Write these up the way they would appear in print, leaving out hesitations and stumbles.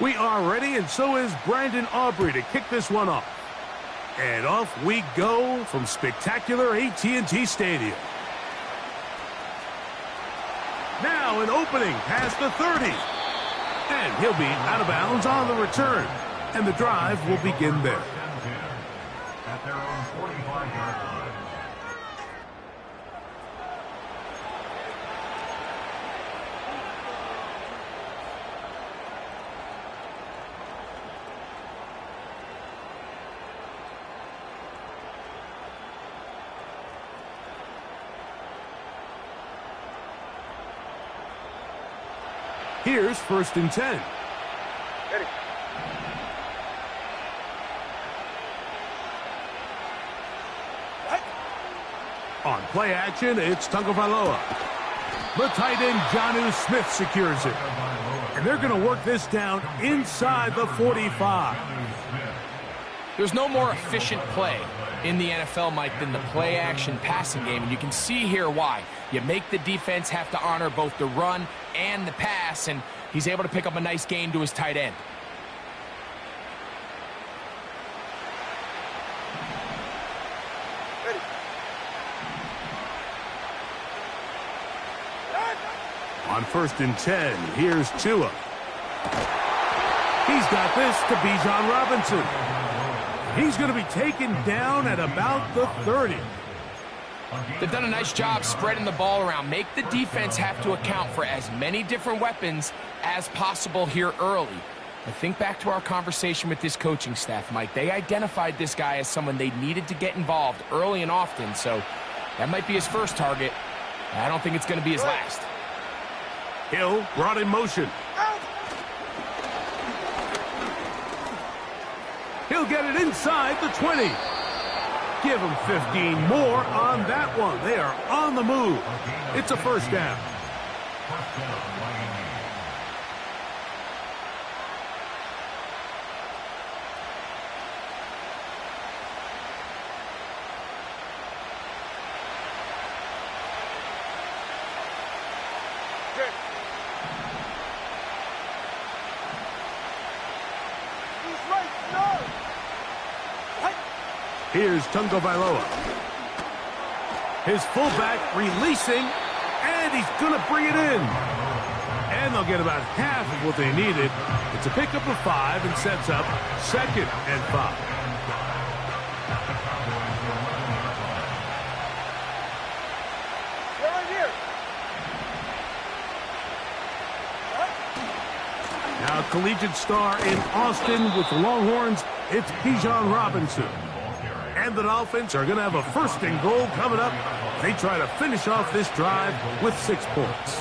We are ready, and so is Brandon Aubrey to kick this one off. And off we go from spectacular AT&T Stadium. Now an opening past the 30. And he'll be out of bounds on the return. And the drive will begin there. At their own 45-yard line. Here's 1st and 10. Ready. On play action, it's Tagovailoa. The tight end, Jonnu Smith, secures it. And they're going to work this down inside the 45. There's no more efficient play in the NFL, Mike, than the play-action passing game, and you can see here why. You make the defense have to honor both the run and the pass, and he's able to pick up a nice gain to his tight end. Ready. On 1st and 10, here's Tua. He's got this to Bijan Robinson. He's going to be taken down at about the 30. They've done a nice job spreading the ball around. Make the defense have to account for as many different weapons as possible here early. I think back to our conversation with this coaching staff, Mike. They identified this guy as someone they needed to get involved early and often, so that might be his first target. I don't think it's going to be his last. Hill brought in motion. He'll get it inside the 20. Give him 15 more on that one. They are on the move. It's a 1st down. Here's Tagovailoa. His fullback releasing, and he's going to bring it in. And they'll get about half of what they needed. It's a pickup of 5 and sets up 2nd and 5. They're right here. Now collegiate star in Austin with the Longhorns, it's Bijan Robinson. And the Dolphins are going to have a 1st and goal coming up. They try to finish off this drive with 6 points.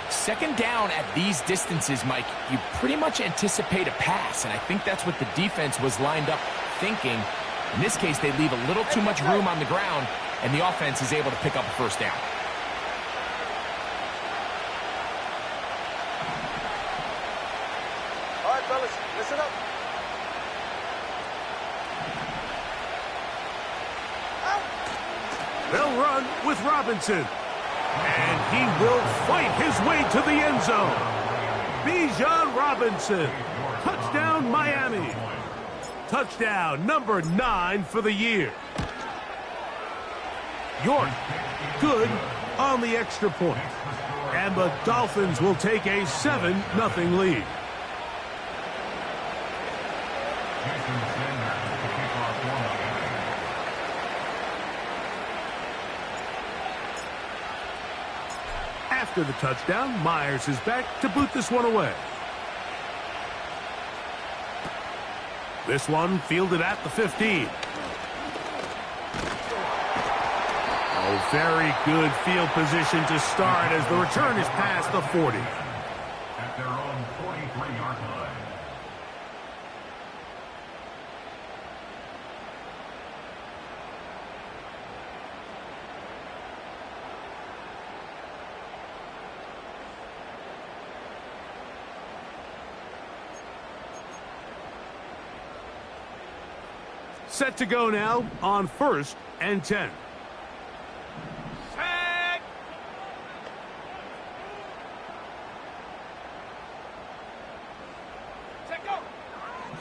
2nd down at these distances, Mike, you pretty much anticipate a pass, and I think that's what the defense was lined up thinking. In this case, they leave a little too much room on the ground, and the offense is able to pick up a 1st down. All right, fellas, listen up. They'll run with Robinson. And he will fight his way to the end zone. Bijan Robinson. Touchdown, Miami. Touchdown number 9 for the year. York, good on the extra point. And the Dolphins will take a 7-0 lead. After the touchdown, Myers is back to boot this one away. This one fielded at the 15. Oh, very good field position to start as the return is past the 40. At their own 43-yard line. Set to go now on 1st and 10.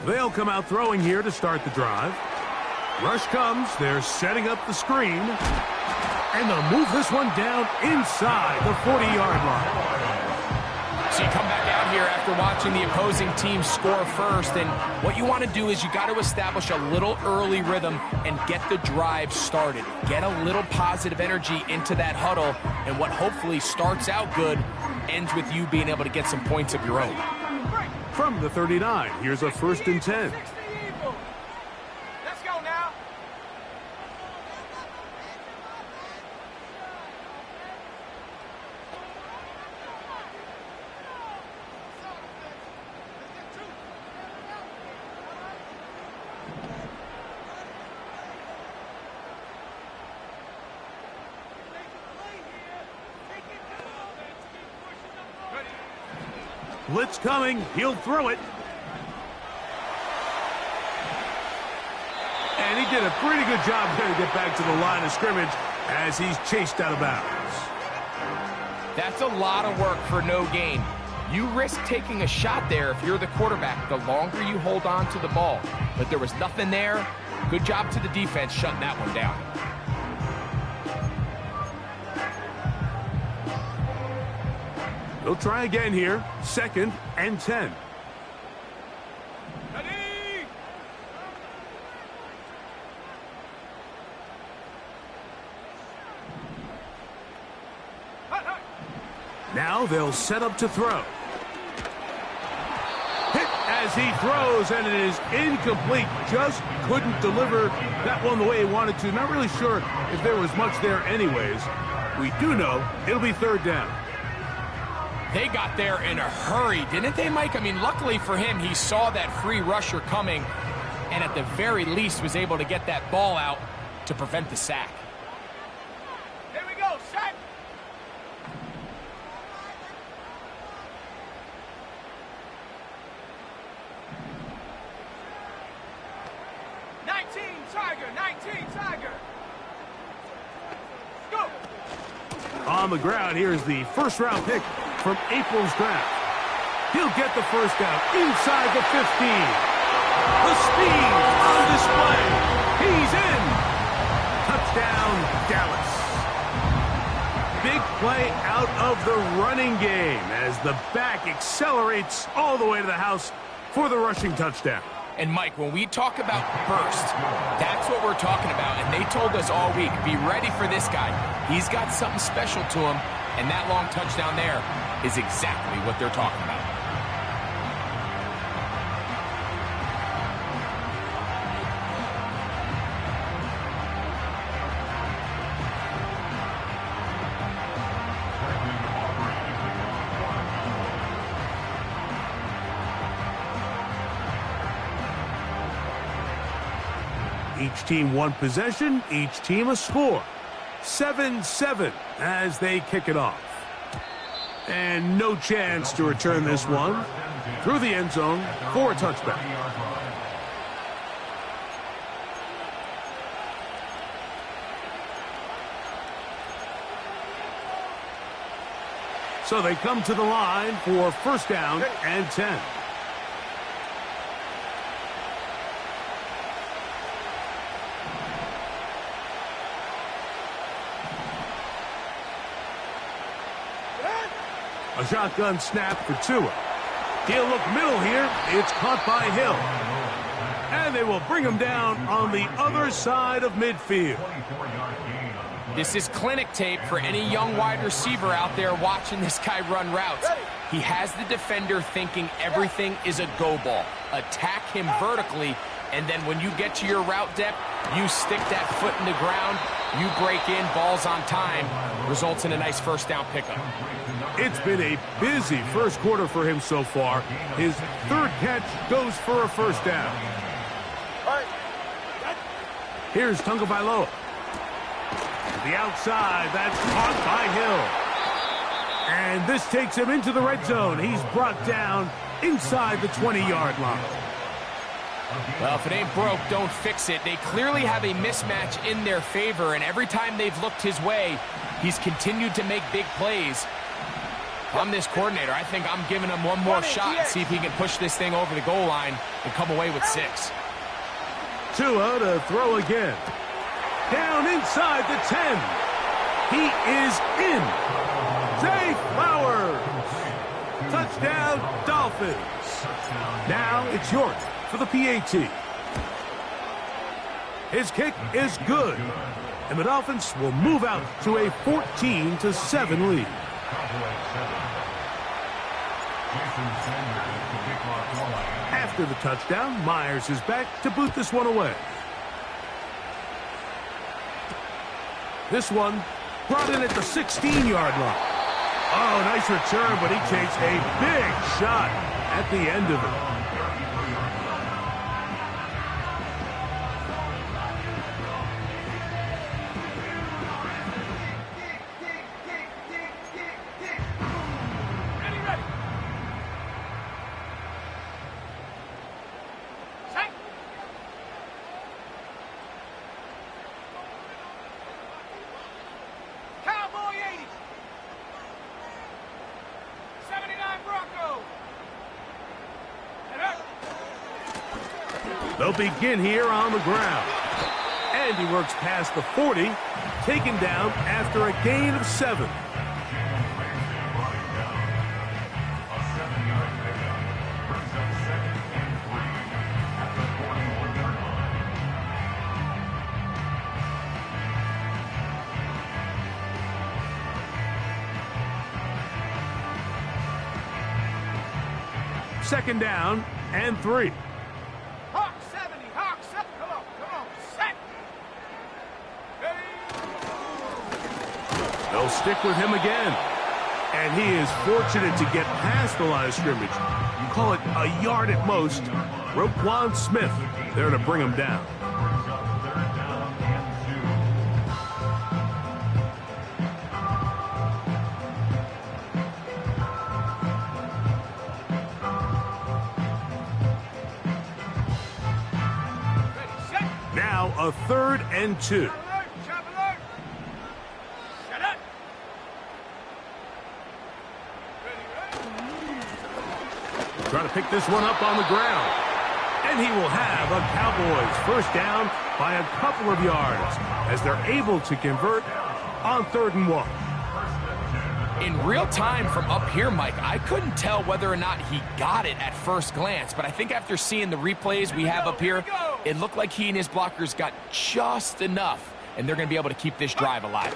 They'll come out throwing here to start the drive. Rush comes. They're setting up the screen. And they'll move this one down inside the 40-yard line. So you come back out here after watching the opposing team score first, and what you want to do is you got to establish a little early rhythm and get the drive started. Get a little positive energy into that huddle, and what hopefully starts out good ends with you being able to get some points of your own. From the 39, here's a 1st and 10. Let's go now. Blitz coming. He'll throw it. And he did a pretty good job there to get back to the line of scrimmage as he's chased out of bounds. That's a lot of work for no gain. You risk taking a shot there if you're the quarterback the longer you hold on to the ball. But there was nothing there. Good job to the defense shutting that one down. They'll try again here. 2nd and 10. Now they'll set up to throw. Hit as he throws, and it is incomplete. Just couldn't deliver that one the way he wanted to. Not really sure if there was much there anyways. We do know it'll be 3rd down. They got there in a hurry, didn't they, Mike? I mean, luckily for him, he saw that free rusher coming and at the very least was able to get that ball out to prevent the sack. Here we go, sack. Tiger. Go. On the ground, here's the 1st-round pick from April's draft. He'll get the 1st down inside the 15. The speed on display. He's in. Touchdown, Dallas. Big play out of the running game as the back accelerates all the way to the house for the rushing touchdown. And, Mike, when we talk about burst, that's what we're talking about. And they told us all week, be ready for this guy. He's got something special to him, and that long touchdown there is exactly what they're talking about. Each team one possession, each team a score. 7-7 as they kick it off. And no chance to return this one through the end zone for a touchback. So they come to the line for 1st down and 10. A shotgun snap for Tua. He'll look middle here. It's caught by Hill. And they will bring him down on the other side of midfield. This is clinic tape for any young wide receiver out there watching this guy run routes. He has the defender thinking everything is a go ball. Attack him vertically, and then when you get to your route depth, you stick that foot in the ground, you break in, balls on time, results in a nice 1st down pickup. It's been a busy 1st quarter for him so far. His 3rd catch goes for a 1st down. Here's Tagovailoa. The outside, that's caught by Hill. And this takes him into the red zone. He's brought down inside the 20-yard line. Well, if it ain't broke, don't fix it. They clearly have a mismatch in their favor, and every time they've looked his way, he's continued to make big plays. If I'm this coordinator, I think I'm giving him one more shot and see if he can push this thing over the goal line and come away with 6. Tua to throw again. Down inside the 10. He is in. Zay Flowers. Touchdown, Dolphins. Now it's York for the PAT. His kick is good. And the Dolphins will move out to a 14-7 lead. After the touchdown, Myers is back to boot this one away. This one brought in at the 16-yard line. Oh, nice return, but he takes a big shot at the end of it. They'll begin here on the ground. And he works past the 40, taken down after a gain of 7. Second down and 3. They'll stick with him again. And he is fortunate to get past the line of scrimmage. You call it a yard at most. Roquan Smith there to bring him down. Now a 3rd and 2. Trying to pick this one up on the ground. And he will have a Cowboys first down by a couple of yards as they're able to convert on 3rd and 1. In real time from up here, Mike, I couldn't tell whether or not he got it at first glance, but I think after seeing the replays we have up here, it looked like he and his blockers got just enough, and they're going to be able to keep this drive alive.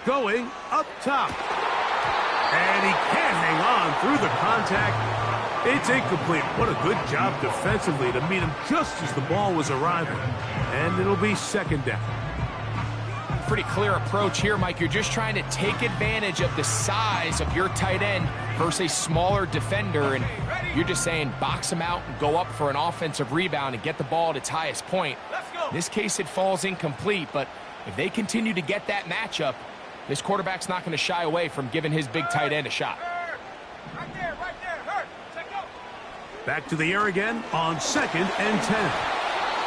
Going up top. And he can't hang on through the contact. It's incomplete. What a good job defensively to meet him just as the ball was arriving. And it'll be 2nd down. Pretty clear approach here, Mike. You're just trying to take advantage of the size of your tight end versus a smaller defender. And you're just saying box him out and go up for an offensive rebound and get the ball at its highest point. In this case, it falls incomplete. But if they continue to get that matchup, this quarterback's not going to shy away from giving his big tight end a shot. Right there, hurt. Take go. Back to the air again on 2nd and 10.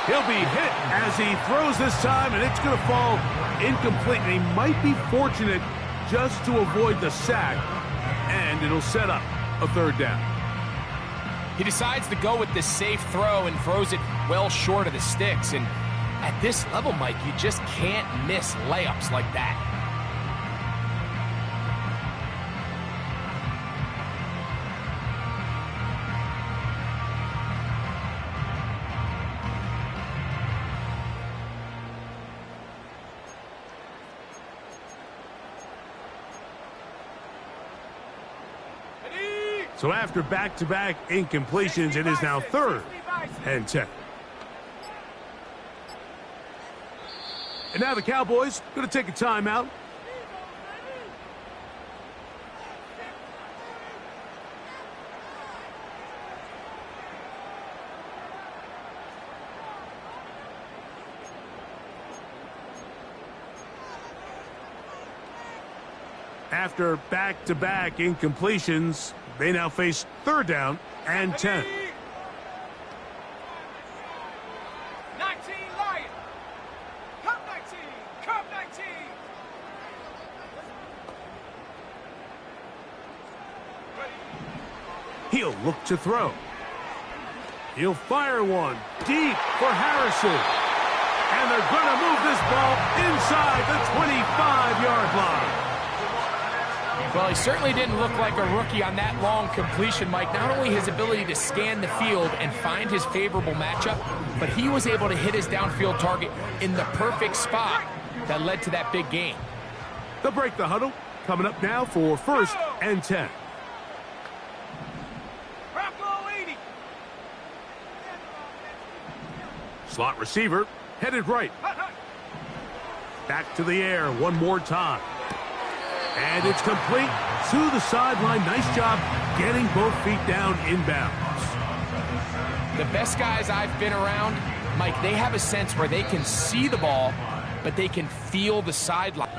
He'll be hit as he throws this time, and it's going to fall incomplete. And he might be fortunate just to avoid the sack, and it'll set up a 3rd down. He decides to go with the safe throw and throws it well short of the sticks. And at this level, Mike, you just can't miss layups like that. So after back-to-back incompletions, it is now 3rd and 10. And now the Cowboys going to take a timeout. After back-to-back incompletions, they now face 3rd down and 10. 19 Lion. Cup 19. Cup 19. He'll look to throw. He'll fire one deep for Harrison. And they're going to move this ball inside the 25-yard line. Well, he certainly didn't look like a rookie on that long completion, Mike. Not only his ability to scan the field and find his favorable matchup, but he was able to hit his downfield target in the perfect spot that led to that big gain. They'll break the huddle. Coming up now for 1st and 10. Brocco 80. Slot receiver headed right. Back to the air one more time. And it's complete to the sideline. Nice job getting both feet down inbounds. The best guys I've been around, Mike, they have a sense where they can see the ball, but they can feel the sideline.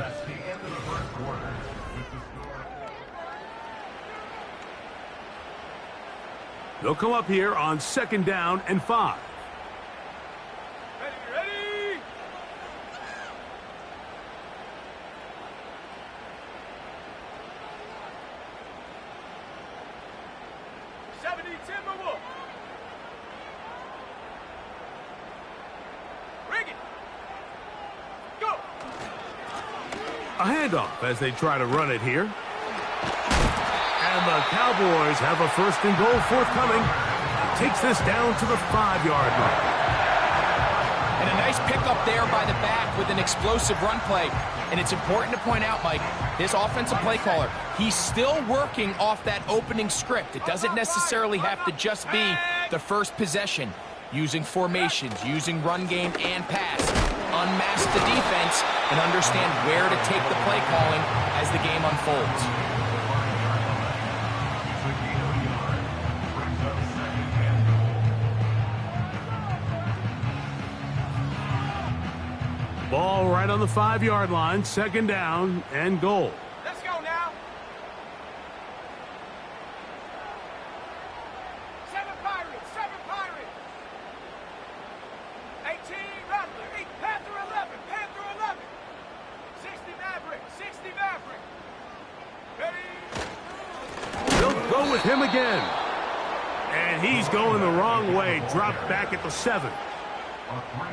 They'll come up here on 2nd down and 5. Ready. Timberwolf. Rig it. Go. A handoff as they try to run it here. And the Cowboys have a 1st and goal forthcoming. Takes this down to the 5-yard line. And a nice pickup there by the back with an explosive run play. And it's important to point out, Mike, this offensive play caller, he's still working off that opening script. It doesn't necessarily have to just be the first possession. Using formations, using run game and pass. Unmask the defense and understand where to take the play calling as the game unfolds. Ball right on the 5-yard line, 2nd down and goal. Let's go now. 7 Pirates, 7 Pirates. 18 Rattler, 8 Panther 11, Panther 11. 60 Maverick, 60 Maverick. Ready? They'll go with him again. And he's going the wrong way, dropped back at the 7.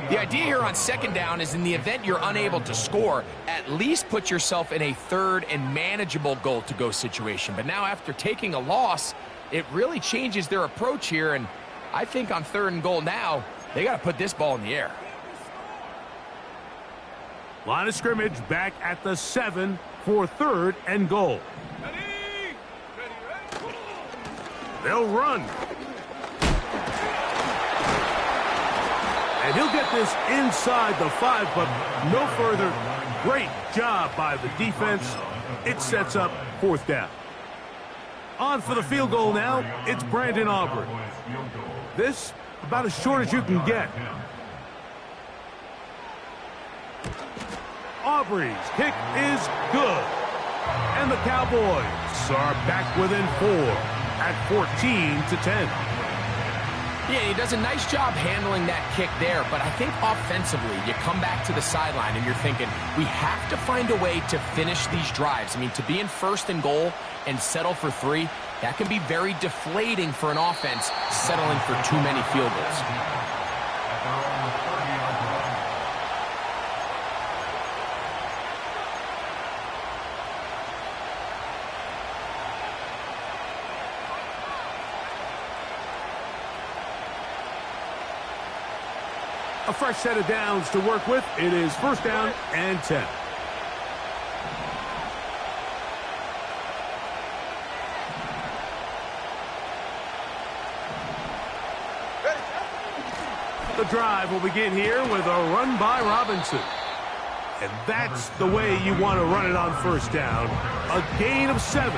The idea here on 2nd down is in the event you're unable to score, at least put yourself in a 3rd and manageable goal-to-go situation. But now after taking a loss, it really changes their approach here. And I think on 3rd and goal now, they got to put this ball in the air. Line of scrimmage back at the 7 for 3rd and goal. Ready? Ready. They'll run. And he'll get this inside the 5, but no further. Great job by the defense. It sets up 4th down. On for the field goal now, it's Brandon Aubrey. This, about as short as you can get. Aubrey's kick is good. And the Cowboys are back within 4 at 14-10. Yeah, he does a nice job handling that kick there, but I think offensively, you come back to the sideline and you're thinking, we have to find a way to finish these drives. I mean, to be in 1st and goal and settle for 3, that can be very deflating for an offense settling for too many field goals. A fresh set of downs to work with. It is 1st down and 10. The drive will begin here with a run by Robinson. And that's the way you want to run it on 1st down. A gain of 7.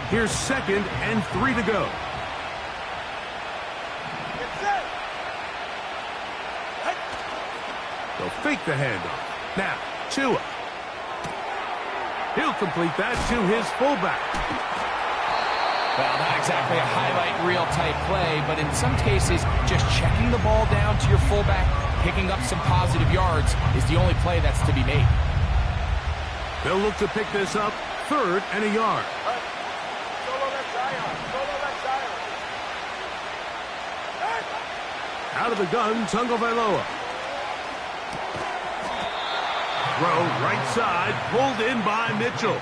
Here's 2nd and 3 to go. They'll fake the handoff. Now, Tua. He'll complete that to his fullback. Well, not exactly a highlight reel type play, but in some cases, just checking the ball down to your fullback, picking up some positive yards is the only play that's to be made. They'll look to pick this up 3rd and a yard. Solo left Zion. Solo left Zion. Out of the gun, Tagovailoa. Throw right side, pulled in by Mitchell.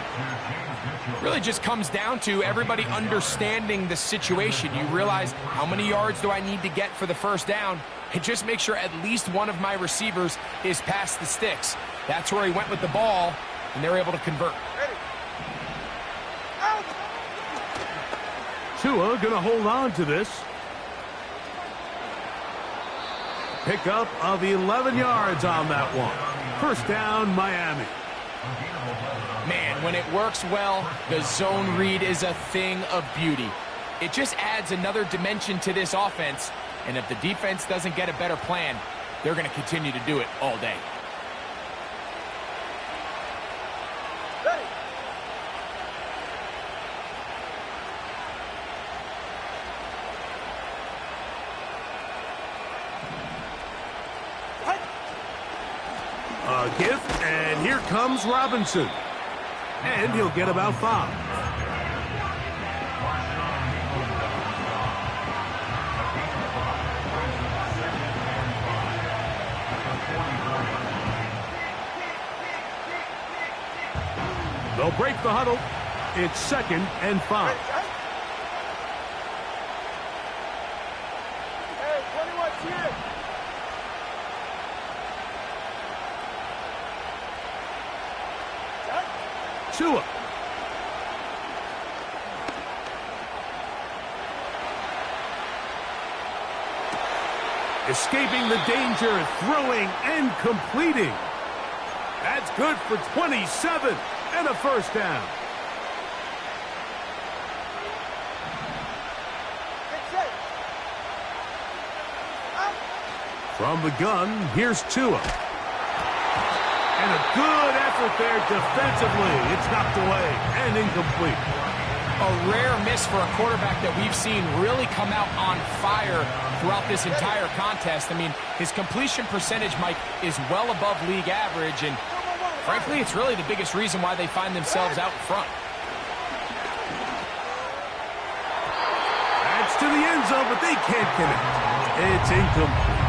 Really just comes down to everybody understanding the situation. You realize, how many yards do I need to get for the first down? And just make sure at least one of my receivers is past the sticks. That's where he went with the ball, and they're able to convert. Tua going to hold on to this. Pickup of 11 yards on that one. First down, Miami. Man, when it works well, the zone read is a thing of beauty. It just adds another dimension to this offense, and if the defense doesn't get a better plan, they're going to continue to do it all day. A gift, and here comes Robinson. And he'll get about 5. They'll break the huddle. It's 2nd and 5. Hey, 21's here. Tua. Escaping the danger, throwing and completing. That's good for 27 and a first down. From the gun, here's Tua. And a good effort there defensively. It's knocked away and incomplete. A rare miss for a quarterback that we've seen really come out on fire throughout this entire contest. I mean, his completion percentage, Mike, is well above league average, and frankly, it's really the biggest reason why they find themselves out in front. That's to the end zone, but they can't connect. It's incomplete.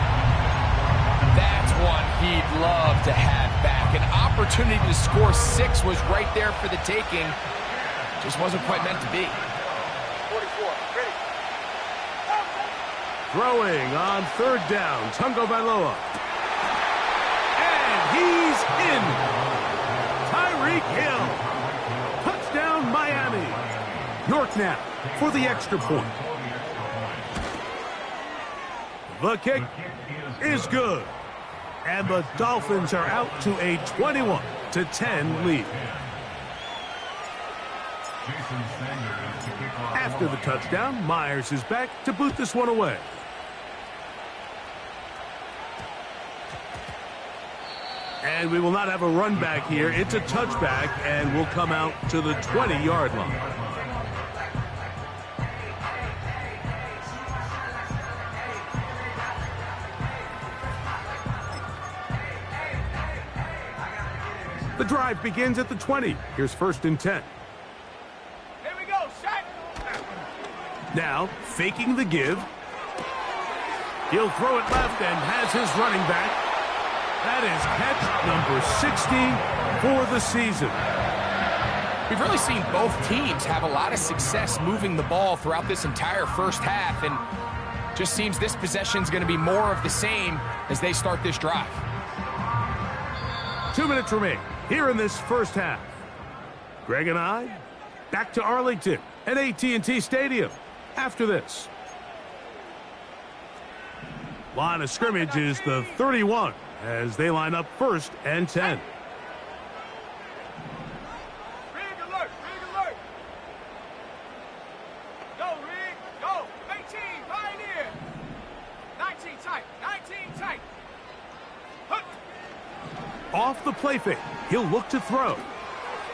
That's one he'd love to have back. An opportunity to score 6 was right there for the taking. Just wasn't quite meant to be. 44, ready. Throwing on 3rd down, Tagovailoa. And he's in. Tyreek Hill. Touchdown, Miami. York now for the extra point. The kick is good. And the Dolphins are out to a 21-10 lead. After the touchdown, Myers is back to boot this one away. And we will not have a run back here. It's a touchback, and we'll come out to the 20-yard line. The drive begins at the 20. Here's 1st and 10. Here we go, set. Now, faking the give. He'll throw it left and has his running back. That is catch number 60 for the season. We've really seen both teams have a lot of success moving the ball throughout this entire first half, and just seems this possession is going to be more of the same as they start this drive. 2 minutes remain here in this first half. Greg and I back to Arlington at AT&T Stadium after this. Line of scrimmage is the 31 as they line up 1st and 10. Rig alert, rig alert. Go, rig, go. 18, pioneer. 19 tight, 19 tight. Hook. Off the play fake, he'll look to throw.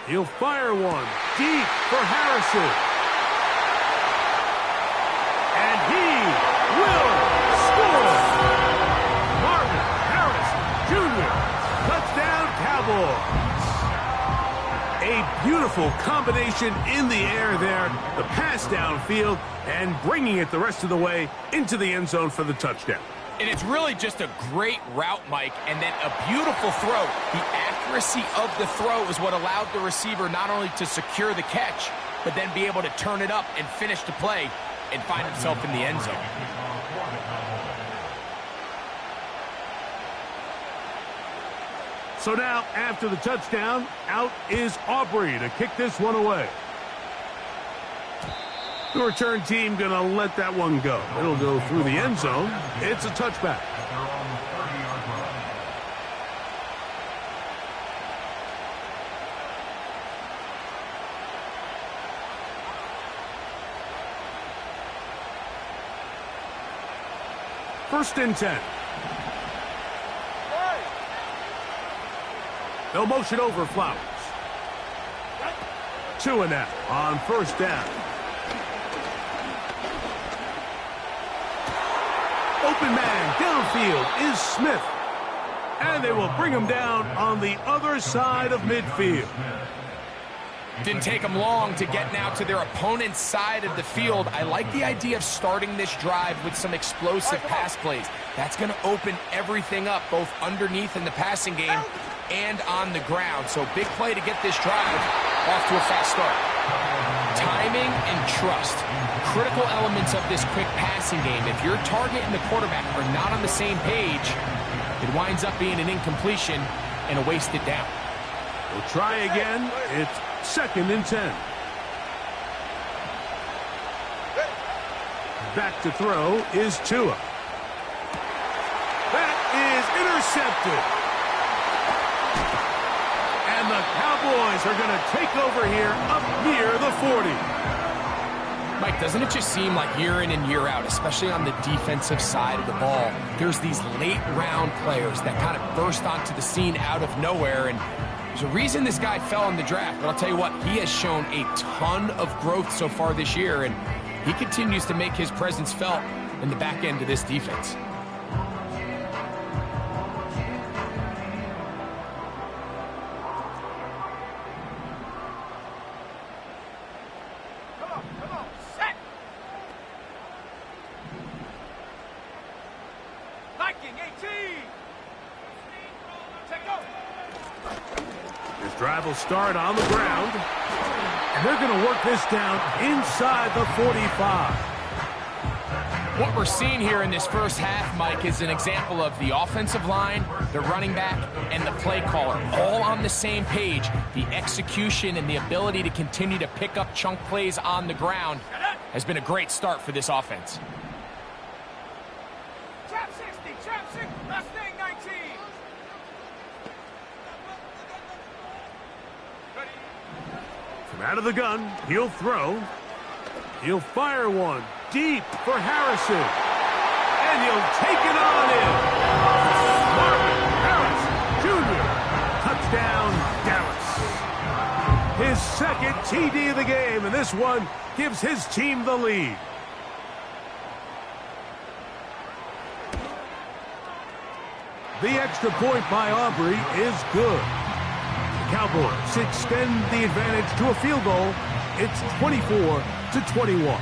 He'll fire one deep for Harrison. And he will score. Marvin Harrison Jr. Touchdown Cowboys. A A beautiful combination in the air there. The pass downfield and bringing it the rest of the way into the end zone for the touchdown. And it's really just a great route, Mike, and then a beautiful throw. The accuracy of the throw is what allowed the receiver not only to secure the catch, but then be able to turn it up and finish the play and find himself in the end zone. So now, after the touchdown, out is Aubrey to kick this one away. The return team going to let that one go. It'll go through the end zone. It's a touchback. First and 10. They'll motion over Flowers. Two and out on first down. Open man downfield is Smith. And they will bring him down on the other side of midfield. Didn't take them long to get now to their opponent's side of the field. I like the idea of starting this drive with some explosive pass plays. That's going to open everything up, both underneath in the passing game and on the ground. So big play to get this drive off to a fast start. Timing and trust, critical elements of this quick passing game. If your target and the quarterback are not on the same page, it winds up being an incompletion and a wasted down. We'll try again. It's second and 10. Back to throw is Tua. That is intercepted. And the Cowboys are going to take over here up near the 40. Mike, doesn't it just seem like year in and year out, especially on the defensive side of the ball, there's these late round players that kind of burst onto the scene out of nowhere, and there's a reason this guy fell in the draft, but I'll tell you what, he has shown a ton of growth so far this year, and he continues to make his presence felt in the back end of this defense. Come on, set! Viking 18! Take over! This drive will start on the ground. And they're going to work this down inside the 45. What we're seeing here in this first half, Mike, is an example of the offensive line, the running back, and the play caller all on the same page. The execution and the ability to continue to pick up chunk plays on the ground has been a great start for this offense. Trap 60, Mustang 19! Ready? From out of the gun, he'll throw. He'll fire one deep for Harrison. And he'll take it on in. Marvin Harris Jr. Touchdown, Dallas. His second TD of the game, and this one gives his team the lead. The extra point by Aubrey is good. The Cowboys extend the advantage to a field goal. It's 24-21.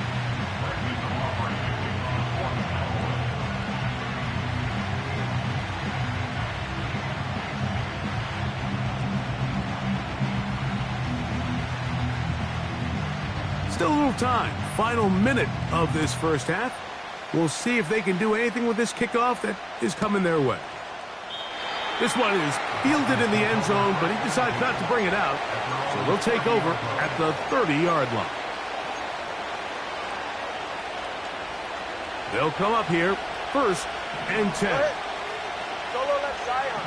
Still a little time. Final minute of this first half. We'll see if they can do anything with this kickoff that is coming their way. This one is fielded in the end zone, but he decides not to bring it out. So they'll take over at the 30-yard line. They'll come up here, first and 10. Solo left Zion.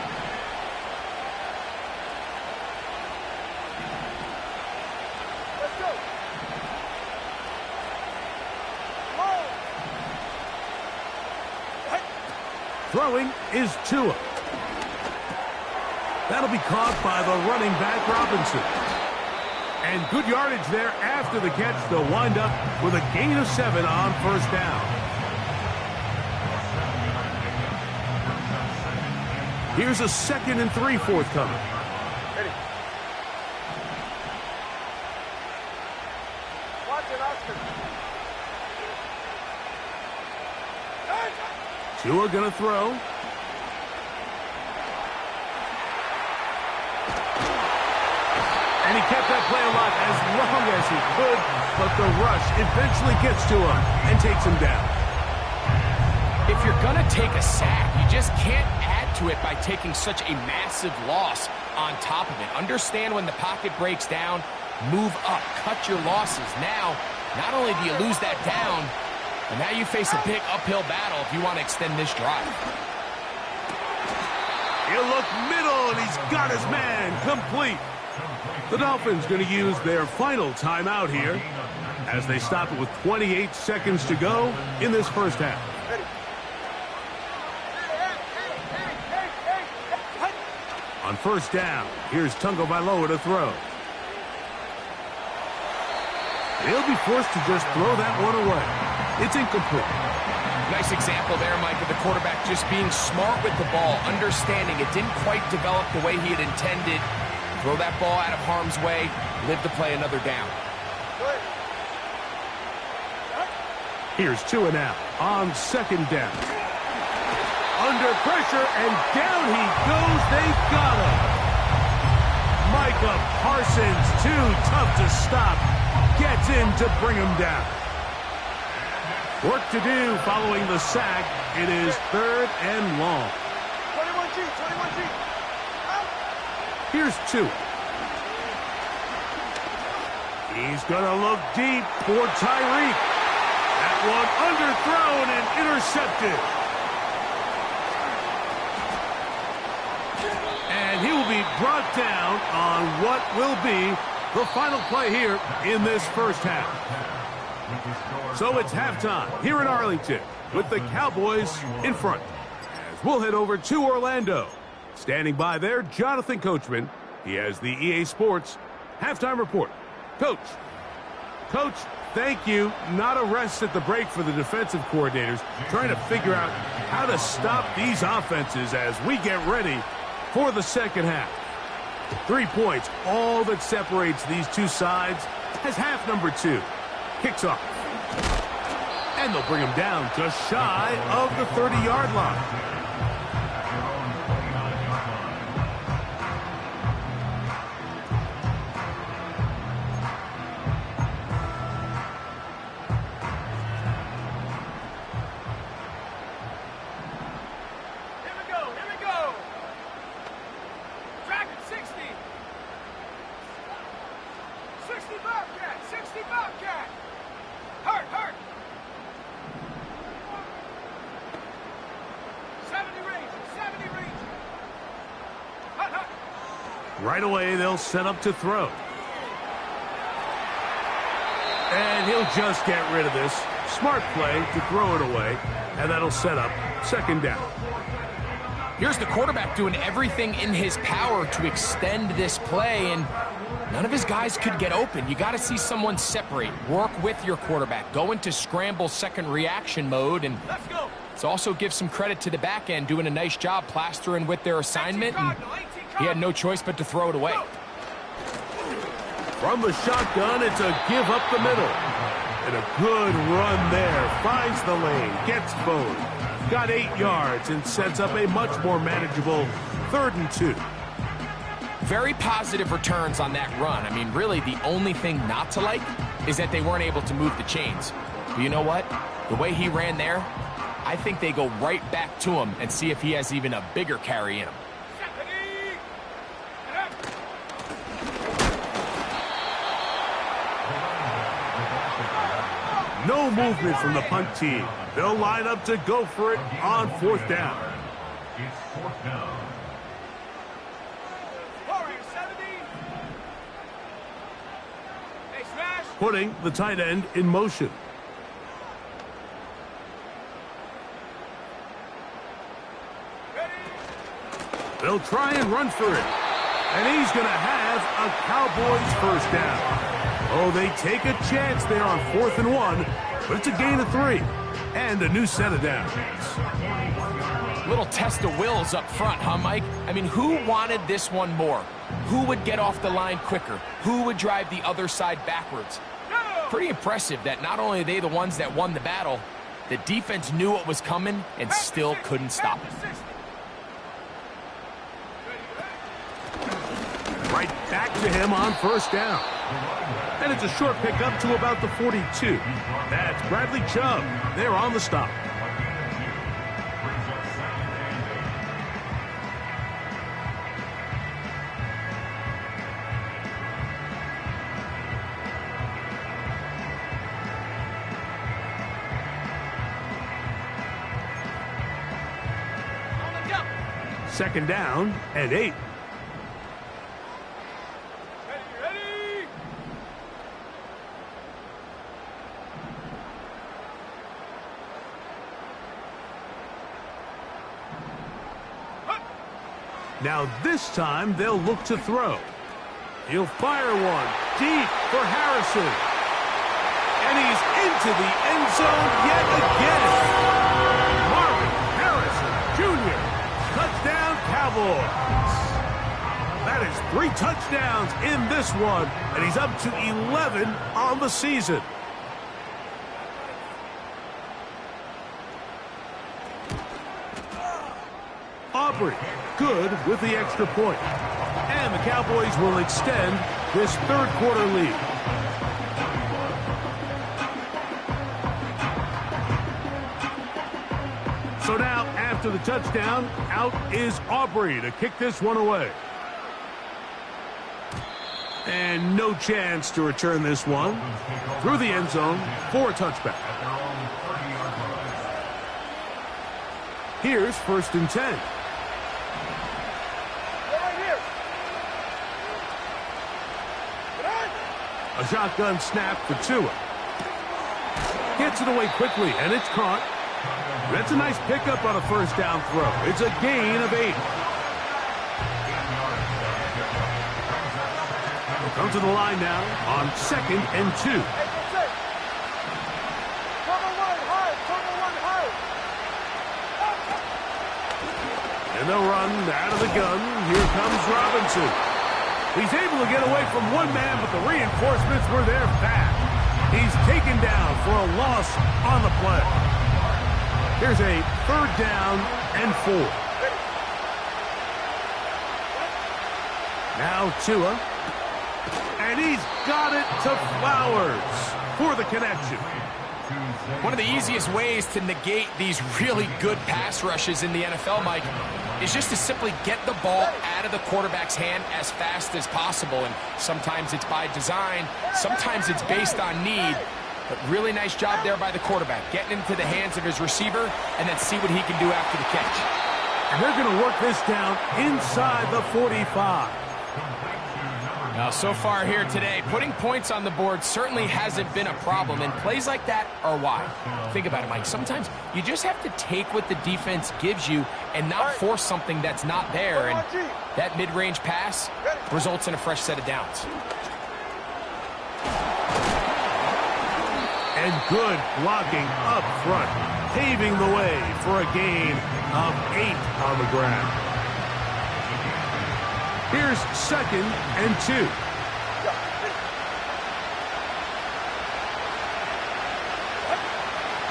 Let's go. Throwing is Tua. That'll be caught by the running back, Robinson. And good yardage there after the catch. They'll wind up with a gain of 7 on first down. Here's a 2nd and 3 forthcoming. Tua gonna throw. And he kept that play alive as long as he could, but the rush eventually gets to him and takes him down. If you're going to take a sack, you just can't add to it by taking such a massive loss on top of it. Understand when the pocket breaks down, move up, cut your losses. Now, not only do you lose that down, but now you face a big uphill battle if you want to extend this drive. He'll look middle, and he's got his man complete. The Dolphins going to use their final timeout here as they stop it with 28 seconds to go in this first half. On first down, here's Tagovailoa to throw. He'll be forced to just throw that one away. It's incomplete. Nice example there, Mike, of the quarterback just being smart with the ball, understanding it didn't quite develop the way he had intended. Throw that ball out of harm's way, live to play another down. Here's Tua now on second down. Under pressure, and down he goes. They got him. Micah Parsons, too tough to stop, gets in to bring him down. Work to do following the sack. It is third and long. 21G, 21G. Here's Tua. He's going to look deep for Tyreek. That one underthrown and intercepted. And he will be brought down on what will be the final play here in this first half. So it's halftime here in Arlington with the Cowboys in front. As we'll head over to Orlando. Standing by there, Jonathan Coachman. He has the EA Sports halftime report. Coach, thank you. Not a rest at the break for the defensive coordinators, trying to figure out how to stop these offenses as we get ready for the second half. 3 points, all that separates these two sides as half number 2 kicks off. And they'll bring him down just shy of the 30-yard line. Right away, they'll set up to throw. And he'll just get rid of this. Smart play to throw it away, and that'll set up second down. Here's the quarterback doing everything in his power to extend this play, and none of his guys could get open. You got to see someone separate, work with your quarterback, go into scramble second reaction mode, and let's also give some credit to the back end doing a nice job plastering with their assignment. And he had no choice but to throw it away. From the shotgun, it's a give up the middle. And a good run there. Finds the lane, gets forward. Got 8 yards and sets up a much more manageable 3rd and 2. Very positive returns on that run. I mean, really, the only thing not to like is that they weren't able to move the chains. But you know what? The way he ran there, I think they go right back to him and see if he has even a bigger carry in him. No movement from the punt team. They'll line up to go for it on 4th down. It's 4th down. Putting the tight end in motion. They'll try and run for it. And he's going to have a Cowboys first down. Oh, they take a chance there on 4th and 1, but it's a gain of 3 and a new set of downs. Little test of wills up front, huh, Mike? I mean, who wanted this one more? Who would get off the line quicker? Who would drive the other side backwards? Pretty impressive that not only are they the ones that won the battle, The defense knew what was coming and still couldn't stop it. Right back to him on first down. And it's a short pickup to about the 42. That's Bradley Chubb. They're on the stop. Second down and 8. Now this time they'll look to throw. He'll fire one deep for Harrison. And he's into the end zone yet again. Marvin Harrison Jr. Touchdown Cowboys. That is 3 touchdowns in this one, and he's up to 11 on the season. Aubrey, good with the extra point. And the Cowboys will extend this third quarter lead. So now, after the touchdown, out is Aubrey to kick this one away. And no chance to return this one through the end zone for a touchback. Here's 1st and 10. A shotgun snap for Tua. Gets it away quickly, and it's caught. That's a nice pickup on a first down throw. It's a gain of 8. We'll come to the line now on 2nd and 2. And they'll run out of the gun. Here comes Robinson. He's able to get away from one man, but the reinforcements were there fast. He's taken down for a loss on the play. Here's a 3rd down and 4. Now Tua. And he's got it to Flowers for the connection. One of the easiest ways to negate these really good pass rushes in the NFL, Mike, is just to simply get the ball out of the quarterback's hand as fast as possible. And sometimes it's by design, sometimes it's based on need. But really nice job there by the quarterback, getting into the hands of his receiver and then see what he can do after the catch. And they're going to work this down inside the 45. Now, so far here today, putting points on the board certainly hasn't been a problem, and plays like that are why. Think about it, Mike. Sometimes you just have to take what the defense gives you and not force something that's not there, and that mid-range pass results in a fresh set of downs. And good blocking up front, paving the way for a gain of 8 on the ground. Here's 2nd and 2.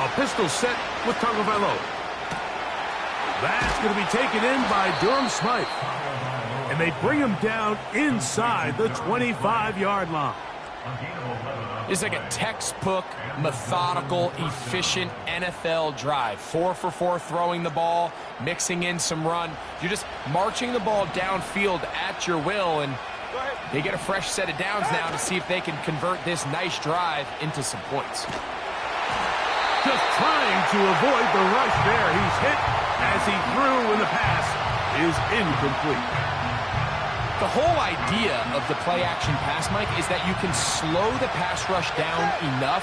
A pistol set with Tagovailoa. That's going to be taken in by Durham Smythe. And they bring him down inside the 25-yard line. It's like a textbook, methodical, efficient NFL drive. 4 for 4 throwing the ball, mixing in some run. You're just marching the ball downfield at your will, and they get a fresh set of downs now to see if they can convert this nice drive into some points. Just trying to avoid the rush there. He's hit as he threw, and the pass is incomplete. The whole idea of the play-action pass, Mike, is that you can slow the pass rush down enough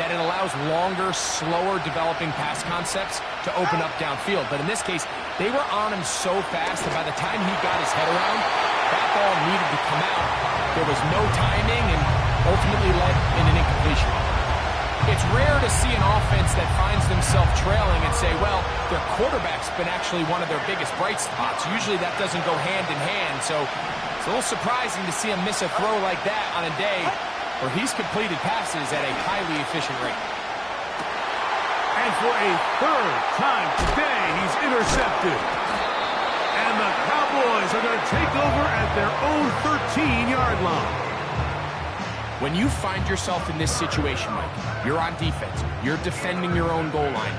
that it allows longer, slower developing pass concepts to open up downfield. But in this case, they were on him so fast that by the time he got his head around, that ball needed to come out. There was no timing and ultimately led in an incompletion. It's rare to see an offense that finds themselves trailing and say, well, their quarterback's been actually one of their biggest bright spots. Usually that doesn't go hand in hand, so it's a little surprising to see him miss a throw like that on a day where he's completed passes at a highly efficient rate. And for a third time today, he's intercepted. And the Cowboys are going to take over at their own 13-yard line. When you find yourself in this situation, Mike, you're on defense, you're defending your own goal line,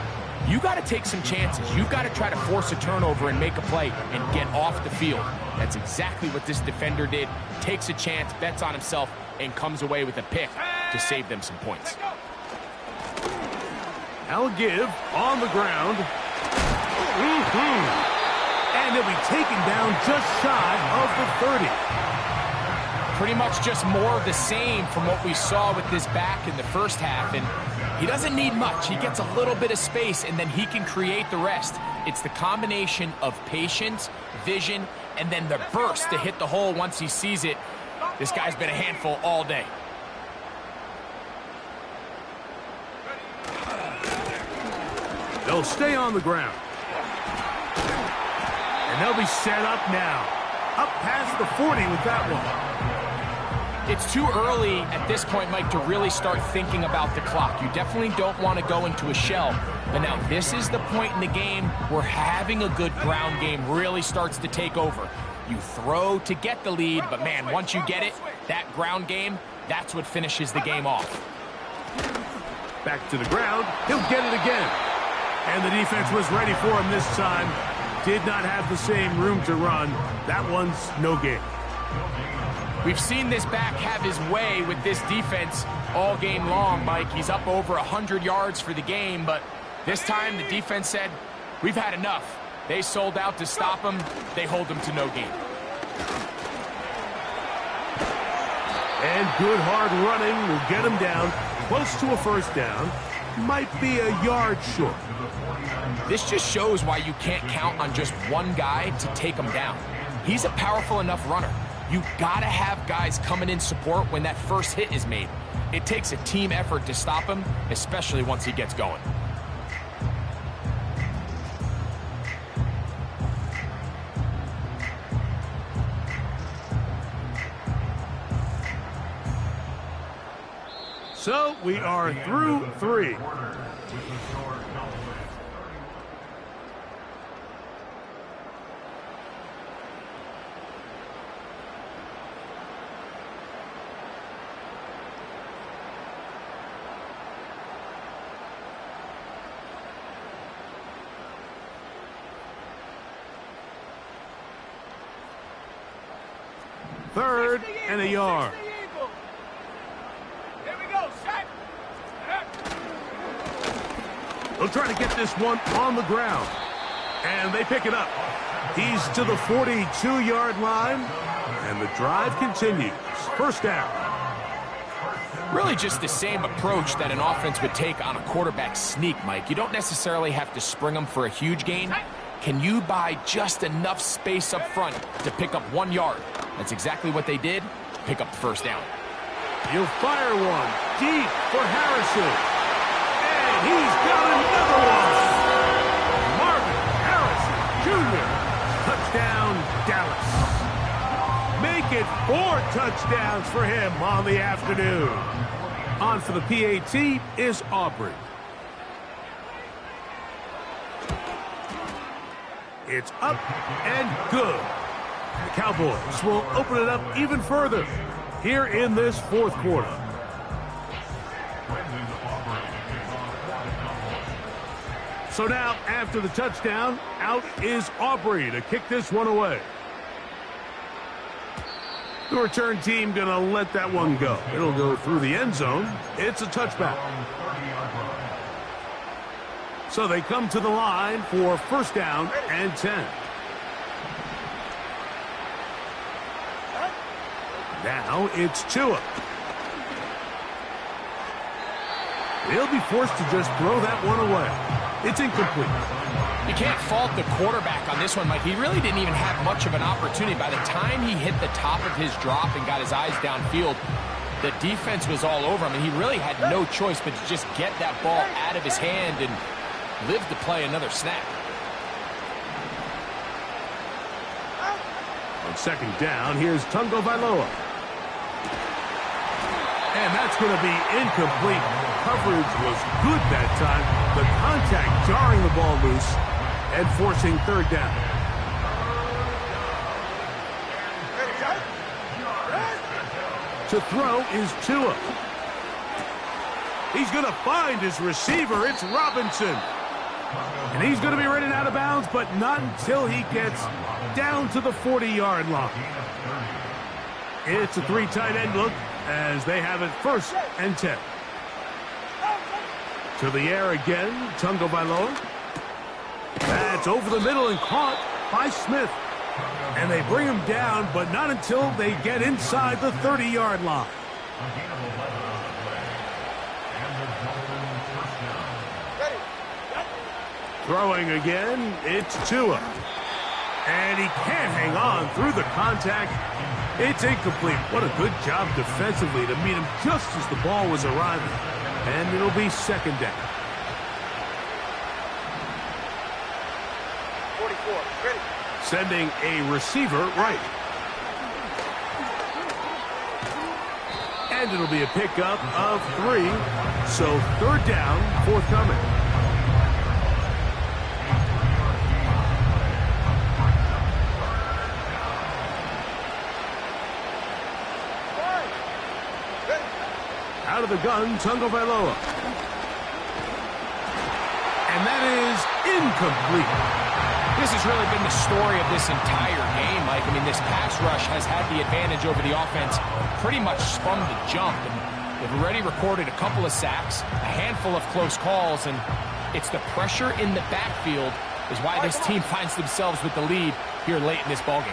you got to take some chances. You've got to try to force a turnover and make a play and get off the field. That's exactly what this defender did. Takes a chance, bets on himself, and comes away with a pick to save them some points. Now a give on the ground. And he'll be taken down just shy of the 30. Pretty much just more of the same from what we saw with this back in the first half. And he doesn't need much. He gets a little bit of space, and then he can create the rest. It's the combination of patience, vision, and then the burst to hit the hole once he sees it. This guy's been a handful all day. They'll stay on the ground. And they'll be set up now. Up past the 40 with that one. It's too early at this point, Mike, to really start thinking about the clock. You definitely don't want to go into a shell. But now this is the point in the game where having a good ground game really starts to take over. You throw to get the lead, but man, once you get it, that ground game, that's what finishes the game off. Back to the ground. He'll get it again. And the defense was ready for him this time. Did not have the same room to run. That one's no gain. We've seen this back have his way with this defense all game long, Mike. He's up over 100 yards for the game, but this time the defense said, we've had enough. They sold out to stop him. They hold him to no gain. And good hard running will get him down close to a first down. Might be a yard short. This just shows why you can't count on just one guy to take him down. He's a powerful enough runner. You gotta have guys coming in support when that first hit is made. It takes a team effort to stop him, especially once he gets going. So we are through 3. Third and a yard. Here we go, set. They'll try to get this one on the ground. And they pick it up. He's to the 42-yard line. And the drive continues. First down. Really just the same approach that an offense would take on a quarterback sneak, Mike. You don't necessarily have to spring them for a huge gain. Can you buy just enough space up front to pick up 1 yard? That's exactly what they did. Pick up the first down. He'll fire one deep for Harrison. And he's got another one. Marvin Harrison Jr. Touchdown, Dallas. Make it 4 touchdowns for him on the afternoon. On for the PAT is Aubrey. It's up and good. The Cowboys will open it up even further here in this fourth quarter. So now, after the touchdown, out is Aubrey to kick this one away. The return team going to let that one go. It'll go through the end zone. It's a touchback. So they come to the line for first down and 10. Now it's Tua. He'll be forced to just throw that one away. It's incomplete. You can't fault the quarterback on this one, Mike. He really didn't even have much of an opportunity. By the time he hit the top of his drop and got his eyes downfield, the defense was all over him, and he really had no choice but to just get that ball out of his hand and live to play another snap. On second down, here's Tungo Vailoa. And that's going to be incomplete. coverage was good that time. The contact jarring the ball loose and forcing third down. To throw is Tua. He's going to find his receiver. It's Robinson. And he's going to be running out of bounds, but not until he gets down to the 40-yard line. It's a 3 tight end look as they have it 1st and 10. To the air again, Tagovailoa. That's over the middle and caught by Smith. And they bring him down, but not until they get inside the 30-yard line. Throwing again, it's Tua. And he can't hang on through the contact. It's incomplete. What a good job defensively to meet him just as the ball was arriving. And it'll be 2nd down. 44, ready. Sending a receiver right. And it'll be a pickup of 3. So 3rd down, forthcoming. Out of the gun, Tagovailoa. And that is incomplete. This has really been the story of this entire game, Mike. I mean, this pass rush has had the advantage over the offense pretty much from the jump. And they've already recorded a couple of sacks, a handful of close calls, and it's the pressure in the backfield is why this team finds themselves with the lead here late in this ballgame.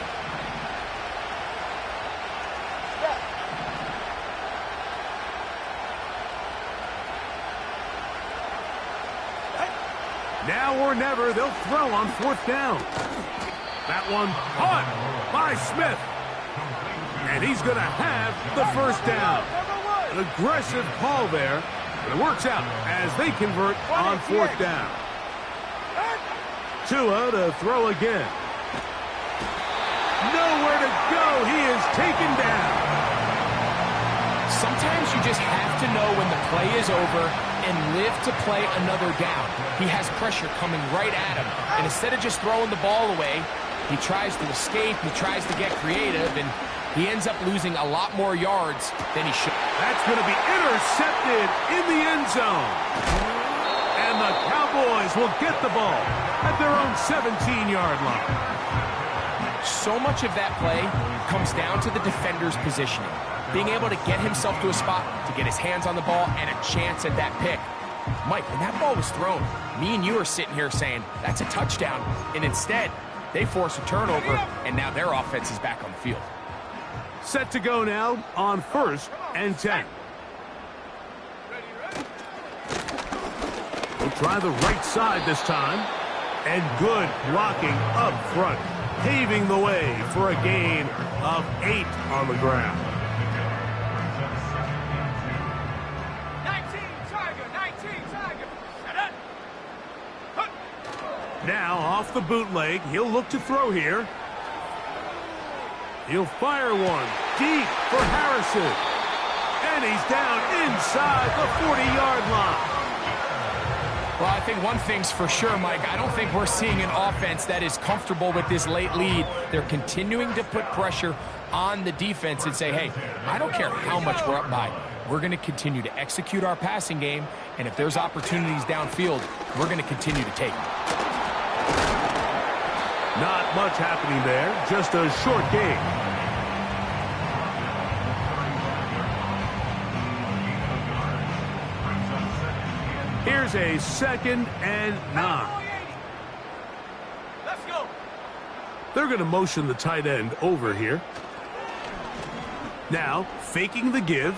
Now or never, they'll throw on 4th down. That one caught by Smith. And he's going to have the 1st down. An aggressive call there, but it works out as they convert on 4th down. Tua to throw again. Nowhere to go. He is taken down. Sometimes you just have to know when the play is over and live to play another down. He has pressure coming right at him, and instead of just throwing the ball away, he tries to escape, he tries to get creative, and he ends up losing a lot more yards than he should. That's going to be intercepted in the end zone. And the Cowboys will get the ball at their own 17-yard line. So much of that play comes down to the defender's positioning. Being able to get himself to a spot, to get his hands on the ball, and a chance at that pick. Mike, when that ball was thrown, me and you are sitting here saying, that's a touchdown. And instead, they force a turnover, and now their offense is back on the field. Set to go now on 1st and 10. We'll try the right side this time. And good blocking up front, paving the way for a gain of 8 on the ground. 19 Tiger. Set it. Now off the bootleg, he'll look to throw here. He'll fire one deep for Harrison. And he's down inside the 40-yard line. Well, I think one thing's for sure, Mike. I don't think we're seeing an offense that is comfortable with this late lead. They're continuing to put pressure on the defense and say, hey, I don't care how much we're up by. We're going to continue to execute our passing game, and if there's opportunities downfield, we're going to continue to take them. Not much happening there, just a short game. Here's a 2nd and 9. Let's go. They're going to motion the tight end over here. Now, faking the give.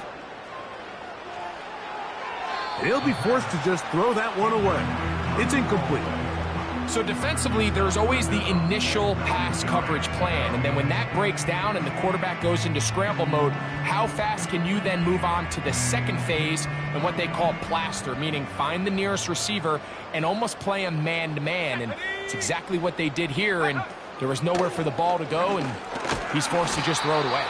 And he'll be forced to just throw that one away. It's incomplete. So defensively, there's always the initial pass coverage plan, and then when that breaks down and the quarterback goes into scramble mode, how fast can you then move on to the second phase and what they call plaster, meaning find the nearest receiver and almost play him man-to-man, and it's exactly what they did here, and there was nowhere for the ball to go, and he's forced to just throw it away.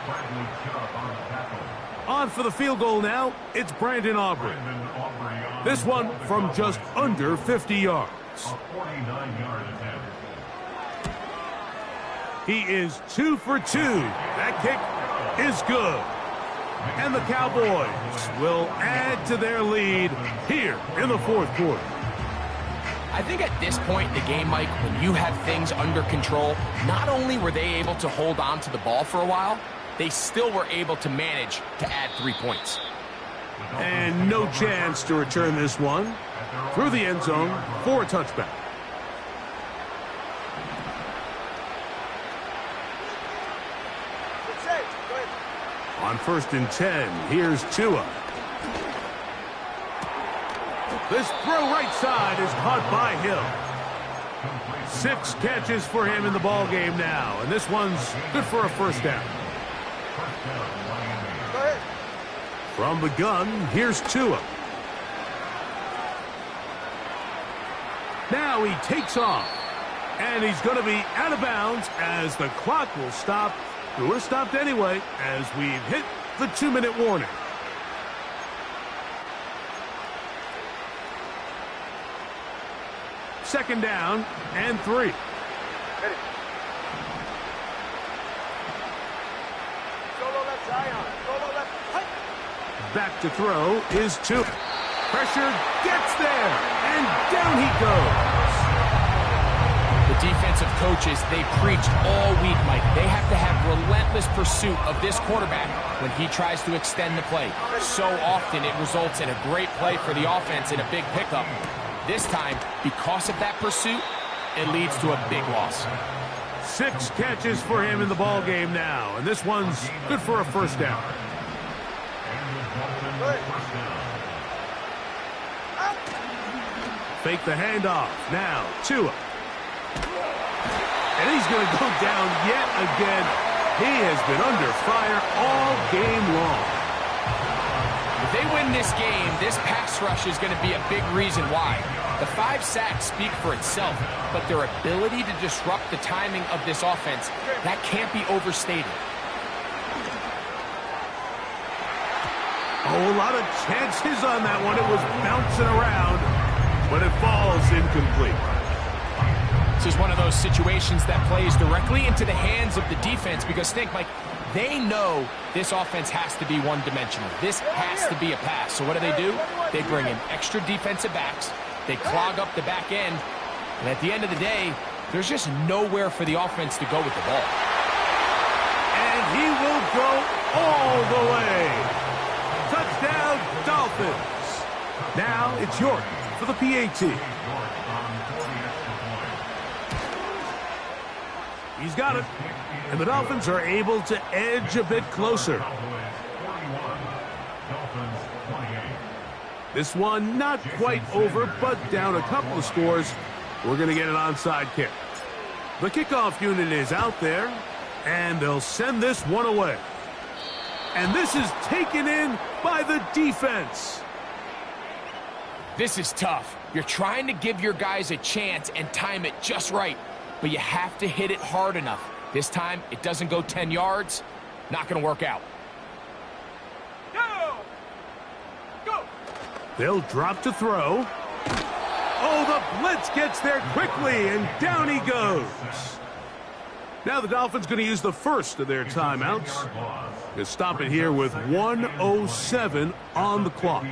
Bradley Chubb on the tackle. On for the field goal now, it's Brandon Aubrey. Brandon Aubrey on This one from just under 50 yards. a 49-yard attempt. He is 2 for 2. That kick is good. And the Cowboys will add to their lead here in the fourth quarter. I think at this point in the game, Mike, when you have things under control, not only were they able to hold on to the ball for a while, they still were able to manage to add 3 points. And no chance to return this one through the end zone for a touchback. On 1st and 10, here's Tua. This throw right side is caught by Hill. 6 catches for him in the ball game now, and this one's good for a first down. From the gun, here's Tua. Now he takes off, and he's going to be out of bounds as the clock will stop. It would have stopped anyway as we've hit the 2-minute warning. Second down and 3. Back to throw is Tua. Pressure gets there, and down he goes. The defensive coaches, they preached all week, Mike. They have to have relentless pursuit of this quarterback when he tries to extend the play. So often it results in a great play for the offense and a big pickup. This time, because of that pursuit, it leads to a big loss. 6 catches for him in the ball game now, and this one's good for a first down. Fake the handoff. Now, Tua. And he's going to go down yet again. He has been under fire all game long. If they win this game, this pass rush is going to be a big reason why. The 5 sacks speak for itself, but their ability to disrupt the timing of this offense, that can't be overstated. Oh, a lot of chances on that one. It was bouncing around, but it falls incomplete. This is one of those situations that plays directly into the hands of the defense because think, Mike, they know this offense has to be one-dimensional. This has to be a pass. So what do? They bring in extra defensive backs. They clog up the back end. And at the end of the day, there's just nowhere for the offense to go with the ball. And he will go all the way. Touchdown, Dolphins. Now it's York for the PAT. He's got it. And the Dolphins are able to edge a bit closer. This one not quite over, but down a couple of scores. We're going to get an onside kick. The kickoff unit is out there, and they'll send this one away. And this is taken in by the defense. This is tough. You're trying to give your guys a chance and time it just right, but you have to hit it hard enough. This time, it doesn't go 10 yards. Not going to work out. Go! They'll drop to throw. Oh, the blitz gets there quickly, and down he goes. Now the Dolphins going to use the first of their timeouts. They'll stop it here with 1:07 on the clock.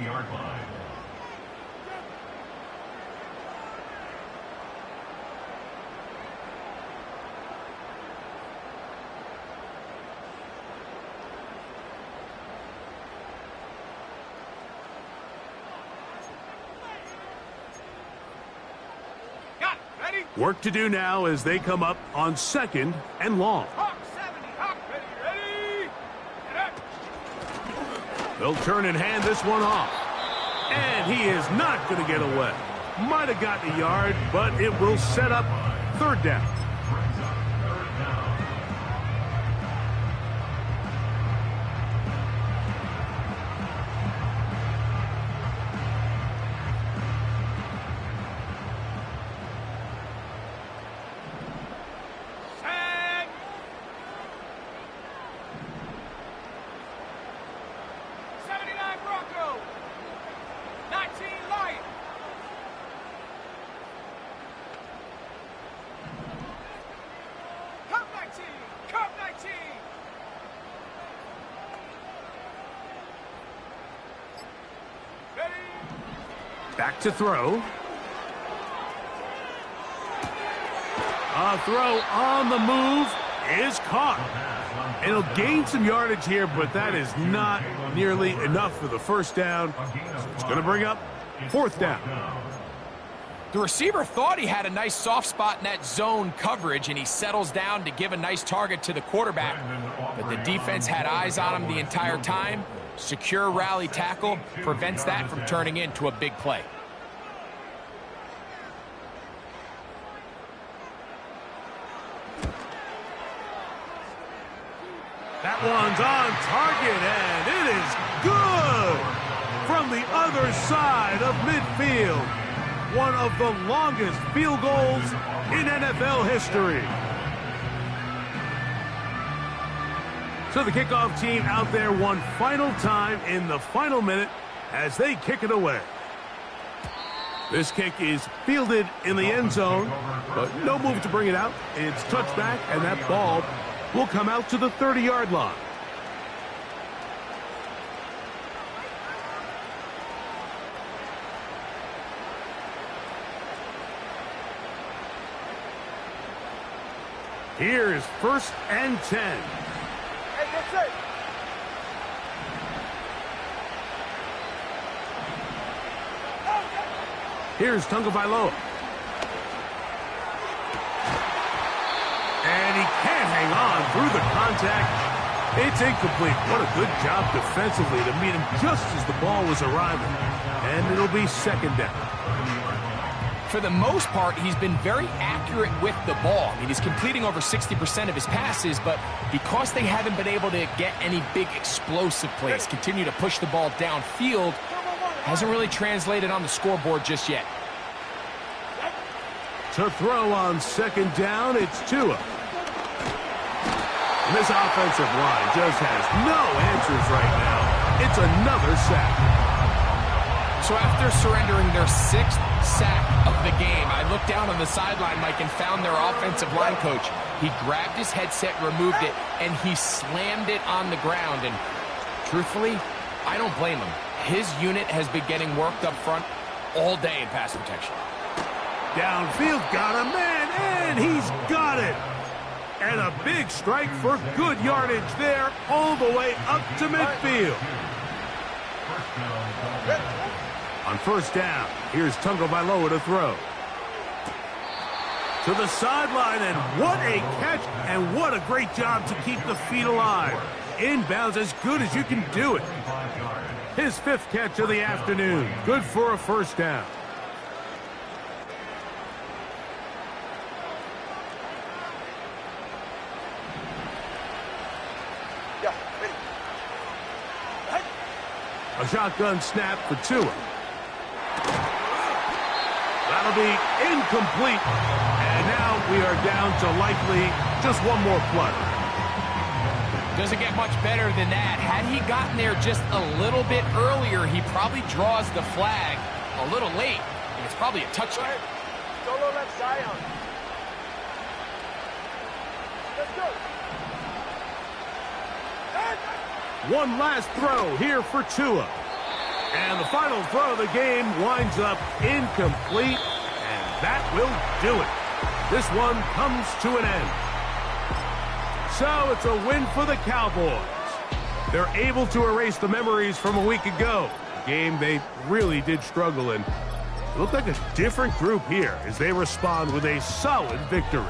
Work to do now as they come up on 2nd and long. Hawk 70, Hawk ready. They'll turn and hand this one off. And he is not going to get away. Might have gotten a yard, but it will set up 3rd down. Back to throw. A throw on the move is caught. It'll gain some yardage here, but that is not nearly enough for the first down. So it's going to bring up 4th down. The receiver thought he had a nice soft spot in that zone coverage, and he settles down to give a nice target to the quarterback. But the defense had eyes on him the entire time. Secure rally tackle prevents that from turning into a big play. That one's on target, and it is good from the other side of midfield. One of the longest field goals in NFL history. So the kickoff team out there one final time in the final minute as they kick it away. This kick is fielded in the end zone, but no move to bring it out. It's touchback, and that ball will come out to the 30-yard line. Here's 1st and 10. Hey, that's it. Here's Tagovailoa. And he can't hang on through the contact. It's incomplete. What a good job defensively to meet him just as the ball was arriving. And it'll be 2nd down. For the most part, he's been very accurate with the ball. I mean, he's completing over 60% of his passes, but because they haven't been able to get any big explosive plays, continue to push the ball downfield, hasn't really translated on the scoreboard just yet. To throw on 2nd down, it's Tua. And this offensive line just has no answers right now. It's another sack. So after surrendering their 6th sack of the game, I looked down on the sideline, Mike, and found their offensive line coach. He grabbed his headset, removed it, and he slammed it on the ground. And truthfully, I don't blame him. His unit has been getting worked up front all day in pass protection. Downfield, got a man, and he's got it. And a big strike for good yardage there all the way up to midfield. On 1st down, here's Tagovailoa to throw. To the sideline, and what a catch, and what a great job to keep the feet alive. Inbounds as good as you can do it. His 5th catch of the afternoon. Good for a 1st down. A shotgun snap for Tua. That'll be incomplete. And now we are down to likely just one more play. Doesn't get much better than that. Had he gotten there just a little bit earlier, he probably draws the flag a little late, and it's probably a touchdown. Solo left Zion. Let's go. One last throw here for Tua. And the final throw of the game winds up incomplete, and that will do it. This one comes to an end. So it's a win for the Cowboys. They're able to erase the memories from a week ago, a game they really did struggle in. It looked like a different group here as they respond with a solid victory.